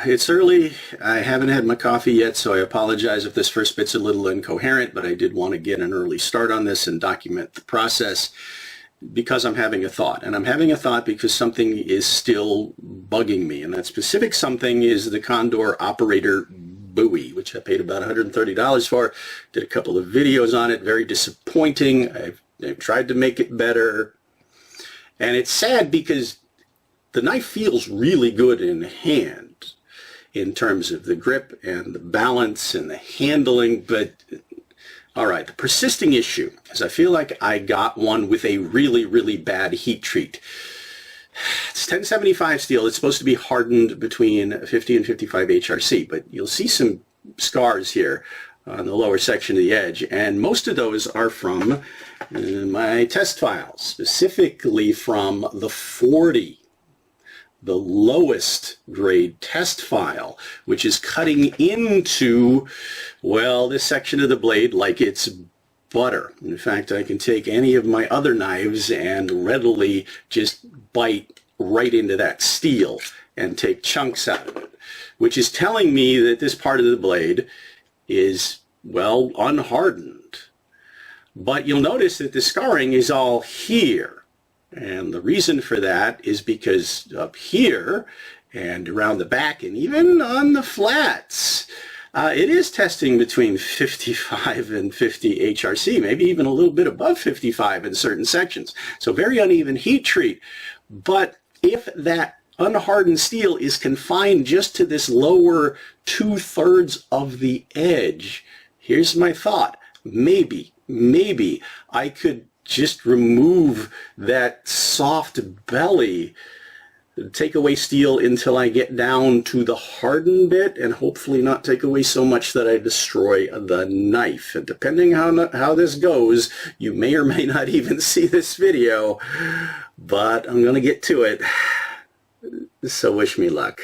It's early. I haven't had my coffee yet, so I apologize if this first bit's a little incoherent, but I did want to get an early start on this and document the process because I'm having a thought. And I'm having a thought because something is still bugging me, and that specific something is the Condor Operator Bowie, which I paid about $130 for. Did a couple of videos on it. Very disappointing. I've tried to make it better. And it's sad because the knife feels really good in hand in terms of the grip and the balance and the handling, but all right, the persisting issue is I feel like I got one with a really, really bad heat treat. It's 1075 steel. It's supposed to be hardened between 50 and 55 HRC, but you'll see some scars here on the lower section of the edge, and most of those are from my test files, specifically from the 40. The lowest grade test file, which is cutting into, well, this section of the blade like it's butter. In fact, I can take any of my other knives and readily just bite right into that steel and take chunks out of it, which is telling me that this part of the blade is, well, unhardened. But you'll notice that the scarring is all here. And the reason for that is because up here and around the back and even on the flats, it is testing between 55 and 50 HRC, maybe even a little bit above 55 in certain sections. So very uneven heat treat. But if that unhardened steel is confined just to this lower 2/3 of the edge, here's my thought. Maybe I could just remove that soft belly, take away steel until I get down to the hardened bit, and hopefully not take away so much that I destroy the knife. And depending how this goes, you may or may not even see this video, but I'm going to get to it. So wish me luck.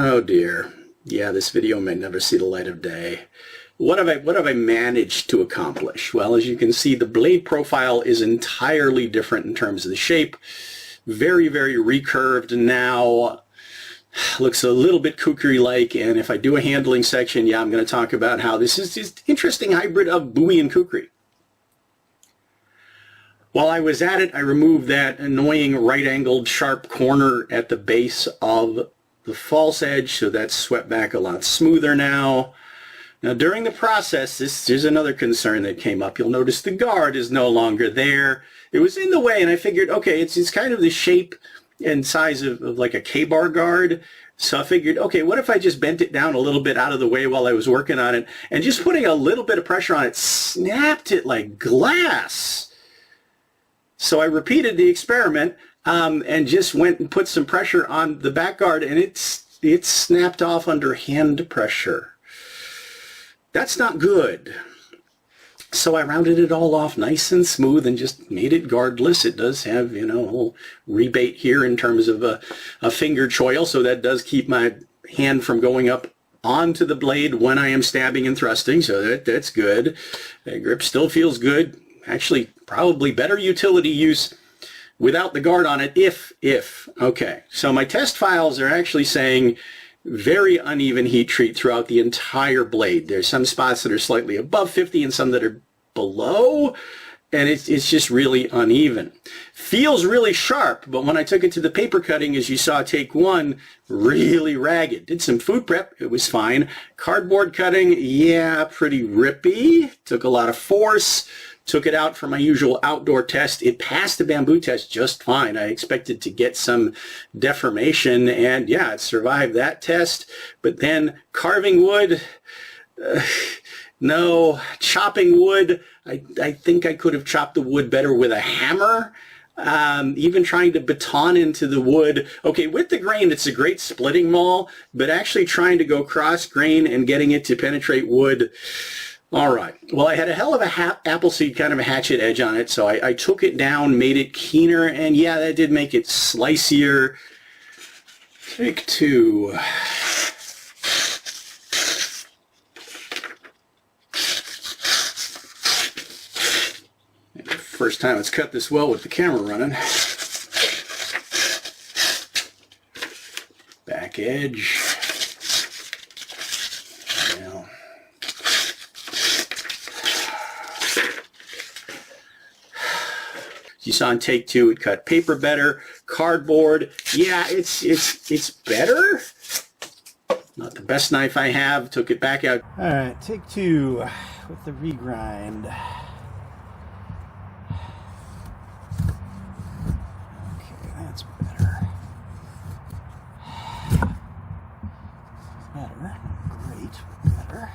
Oh dear. Yeah, this video may never see the light of day. What have I managed to accomplish? Well, as you can see, the blade profile is entirely different in terms of the shape. Very, very recurved now. Looks a little bit kukri-like, and if I do a handling section, yeah, I'm going to talk about how this is this interesting hybrid of Bowie and kukri. While I was at it, I removed that annoying right-angled sharp corner at the base of the false edge, so that's swept back a lot smoother now. Now during the process, there's another concern that came up. You'll notice the guard is no longer there. It was in the way, and I figured, okay, it's kind of the shape and size of like a K-bar guard. So I figured, okay, what if I just bent it down a little bit out of the way while I was working on it, and just putting a little bit of pressure on it snapped it like glass. So I repeated the experiment and just went and put some pressure on the back guard, and it snapped off under hand pressure. That's not good. So I rounded it all off nice and smooth and just made it guardless. It does have, you know, a whole rebate here in terms of a finger choil, so that does keep my hand from going up onto the blade when I am stabbing and thrusting, so that's good. The grip still feels good. Actually, probably better utility use without the guard on it, if. Okay, so my test files are actually saying very uneven heat treat throughout the entire blade. There's some spots that are slightly above 50 and some that are below, and it's just really uneven. Feels really sharp, but when I took it to the paper cutting, as you saw take one, really ragged. Did some food prep, it was fine. Cardboard cutting, yeah, pretty rippy. Took a lot of force. Took it out for my usual outdoor test. It passed the bamboo test just fine. I expected to get some deformation, and yeah, it survived that test. But then carving wood, no. Chopping wood, I think I could have chopped the wood better with a hammer. Even trying to baton into the wood. Okay, with the grain, it's a great splitting maul, but actually trying to go cross grain and getting it to penetrate wood, all right. Well, I had a hell of a appleseed kind of a hatchet edge on it, so I took it down, made it keener, and yeah, that did make it slicier. Take two. First time it's cut this well with the camera running. Back edge. You saw in take two, it cut paper better. Cardboard, yeah, it's better. Not the best knife I have. Took it back out. All right, take two with the regrind. Okay, that's better. Better, great, better.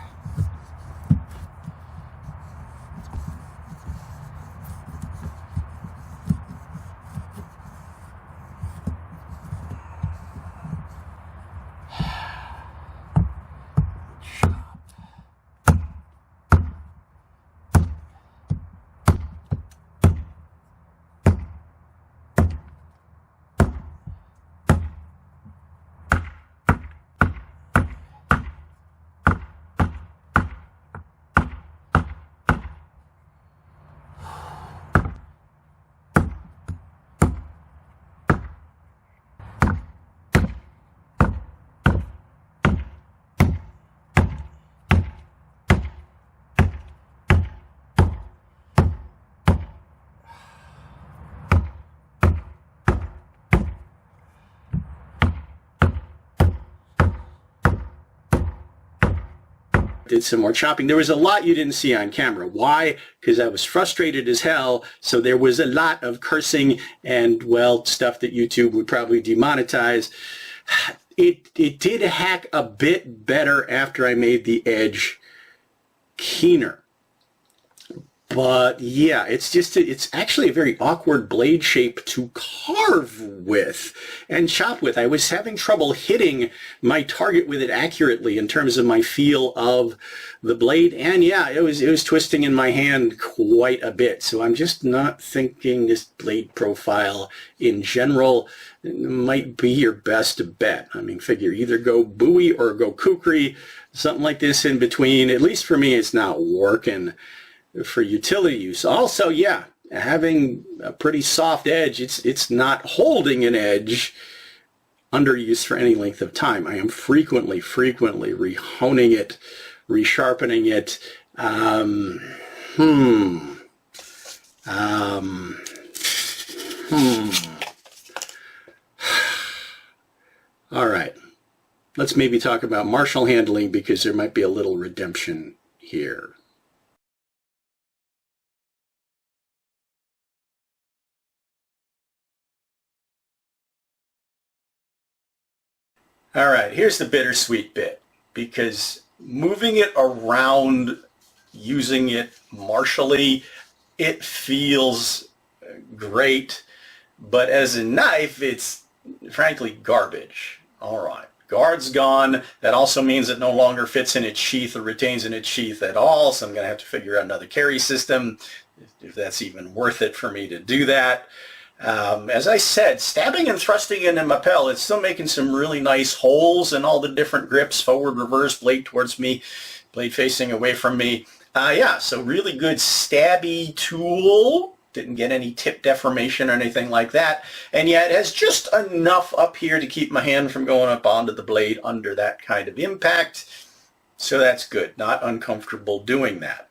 Did some more chopping. There was a lot you didn't see on camera. Why? Because I was frustrated as hell, so there was a lot of cursing and, well, stuff that YouTube would probably demonetize. It did hack a bit better after I made the edge keener. But yeah, it's actually a very awkward blade shape to carve with and chop with. I was having trouble hitting my target with it accurately in terms of my feel of the blade. And yeah, it was twisting in my hand quite a bit. So I'm just not thinking this blade profile in general might be your best bet. I mean, figure either go Bowie or go kukri, something like this in between. At least for me, it's not working for utility use. Also, yeah, having a pretty soft edge, it's not holding an edge under use for any length of time. I am frequently rehoning it, resharpening it. All right, let's maybe talk about Marshall handling, because there might be a little redemption here. All right, here's the bittersweet bit, because moving it around, using it martially, it feels great, but as a knife, it's frankly garbage. All right, guard's gone. That also means it no longer fits in its sheath or retains in its sheath at all, so I'm going to have to figure out another carry system, if that's even worth it for me to do that. As I said, stabbing and thrusting in the lapel, it's still making some really nice holes in all the different grips, forward, reverse, blade towards me, blade facing away from me. Yeah, so really good stabby tool. Didn't get any tip deformation or anything like that. And yet it has just enough up here to keep my hand from going up onto the blade under that kind of impact. So that's good. Not uncomfortable doing that.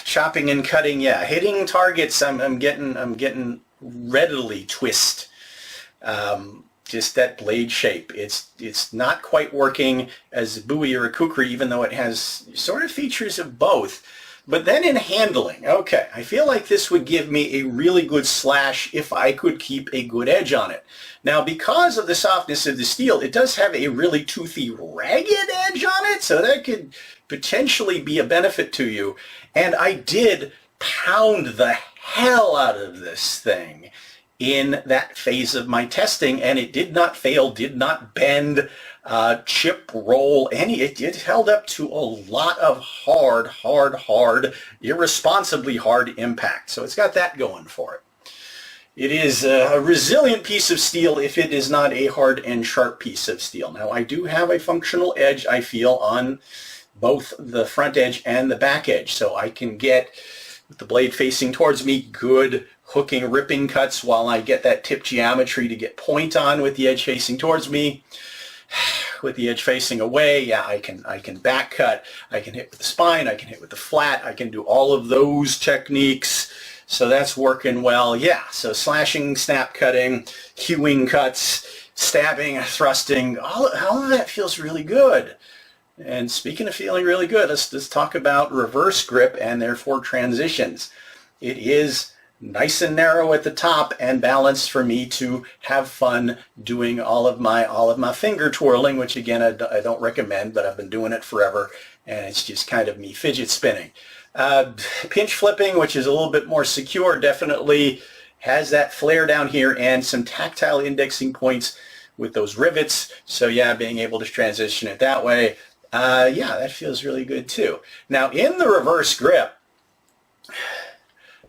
Chopping and cutting, yeah, hitting targets, I'm getting readily twist. Just that blade shape. It's not quite working as a Bowie or a kukri, even though it has sort of features of both. But then in handling, okay, I feel like this would give me a really good slash if I could keep a good edge on it. Now, because of the softness of the steel, it does have a really toothy, ragged edge on it, so that could potentially be a benefit to you. And I did pound the hell out of this thing in that phase of my testing, and it did not fail, did not bend, chip, roll, it held up to a lot of hard, irresponsibly hard impact. So it's got that going for it. It is a resilient piece of steel if it is not a hard and sharp piece of steel. Now, I do have a functional edge, I feel, on both the front edge and the back edge, so I can get, with the blade facing towards me, good hooking, ripping cuts while I get that tip geometry to get point on with the edge facing towards me. With the edge facing away, yeah, I can back cut, I can hit with the spine, I can hit with the flat, I can do all of those techniques. So that's working well. Yeah, so slashing, snap cutting, hewing cuts, stabbing, thrusting, all of that feels really good. And speaking of feeling really good, let's talk about reverse grip and therefore transitions. It is nice and narrow at the top and balanced for me to have fun doing all of my finger twirling, which again I don't recommend, but I've been doing it forever, and it's just kind of me fidget spinning. Pinch flipping, which is a little bit more secure, definitely has that flare down here and some tactile indexing points with those rivets. So yeah, being able to transition it that way, yeah, that feels really good too. Now in the reverse grip,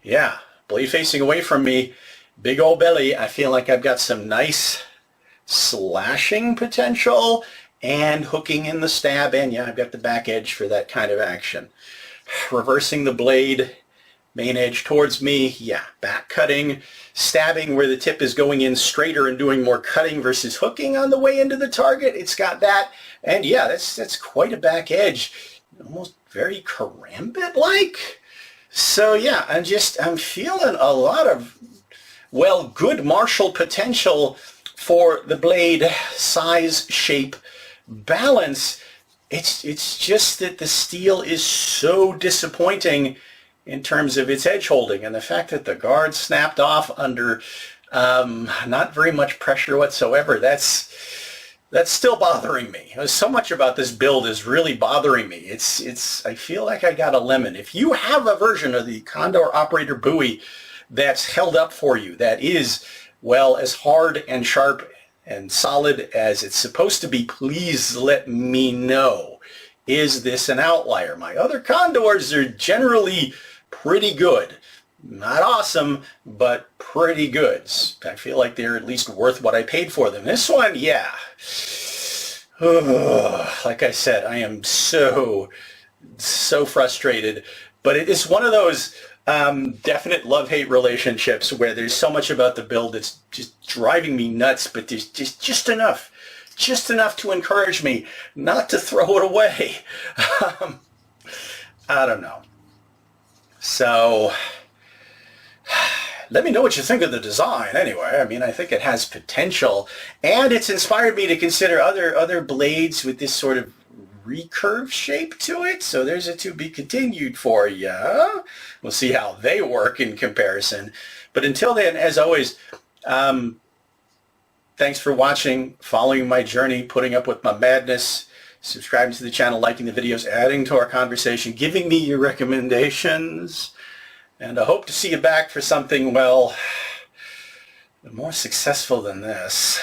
yeah, blade facing away from me, big old belly, I feel like I've got some nice slashing potential and hooking in the stab, and yeah, I've got the back edge for that kind of action. Reversing the blade, main edge towards me, yeah, back cutting, stabbing where the tip is going in straighter and doing more cutting versus hooking on the way into the target. It's got that, and yeah, that's quite a back edge, almost very karambit-like. So yeah, I'm feeling a lot of, well, good martial potential for the blade size, shape, balance. It's just that the steel is so disappointing in terms of its edge holding, and the fact that the guard snapped off under not very much pressure whatsoever, that's That's still bothering me. So much about this build is really bothering me. I feel like I got a lemon. If you have a version of the Condor Operator Bowie that's held up for you, that is, well, as hard and sharp and solid as it's supposed to be, please let me know. Is this an outlier? My other Condors are generally pretty good. Not awesome, but pretty good. I feel like they're at least worth what I paid for them. This one, yeah. Like I said, I am so frustrated. But it is one of those definite love-hate relationships where there's so much about the build that's just driving me nuts, but there's just enough to encourage me not to throw it away. I don't know. So let me know what you think of the design anyway. I mean, I think it has potential, and it's inspired me to consider other blades with this sort of recurve shape to it. So there's a to be continued for ya. We'll see how they work in comparison. But until then, as always, thanks for watching, following my journey, putting up with my madness, subscribing to the channel, liking the videos, adding to our conversation, giving me your recommendations. And I hope to see you back for something, well, more successful than this.